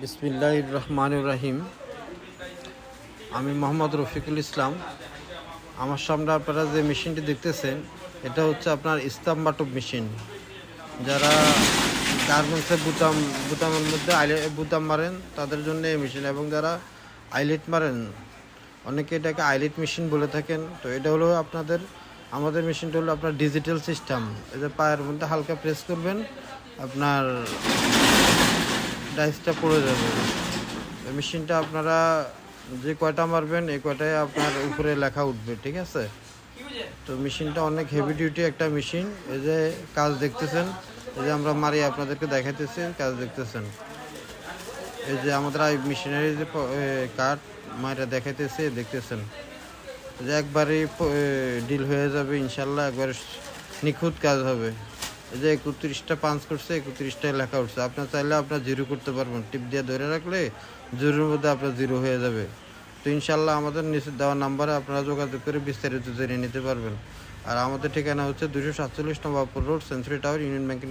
বিসমিল্লাহির রহমানির রহিম। আমি মোহাম্মদ রফিকুল ইসলাম। আমার সামনে আপনারা যে মেশিনটি দেখতেছেন, এটা হচ্ছে আপনার ইস্তাম বাটক মেশিন। যারা গার্মেন্টসের বুতামের মধ্যে বুতাম মারেন তাদের জন্য এই মেশিন, এবং যারা আইলেট মারেন, অনেকে এটাকে আইলেট মেশিন বলে থাকেন। তো এটা হলো আমাদের মেশিনটা হলো আপনার ডিজিটাল সিস্টেম। এই যে পায়ের মধ্যে হালকা প্রেস করবেন, আপনার ডাইসটা পড়ে যাবে। এই মেশিনটা আপনারা যে কয়টা মারবেন এই কয়টায় আপনার উপরে লেখা উঠবে, ঠিক আছে? তো মেশিনটা অনেক হেভি ডিউটি একটা মেশিন। এই যে কাজ দেখতেছেন, এই যে আমরা মারি আপনাদেরকে দেখাইতেছি, কাজ দেখতেছেন। এই যে আমাদের এই মেশিনারি যে কাঠ মাইরা দেখাইতেছে, দেখতেছেন যে একবারেই ডিল হয়ে যাবে ইনশাল্লাহ, একবারে নিখুঁত কাজ হবে। এই যে 31টা পাঞ্চ করছে, 31টায় লেখা উঠছে। আপনার চাইলে আপনার জিরো করতে পারবেন, টিপ দিয়ে ধরে রাখলে জিরোর মধ্যে আপনার জিরো হয়ে যাবে। তো ইনশাল্লাহ আমাদের নিচে দেওয়া নাম্বারে আপনারা যোগাযোগ করে বিস্তারিত জেনে নিতে পারবেন। আর আমাদের ঠিকানা হচ্ছে 247 Nawabpur road, century tower, union ব্যাংকের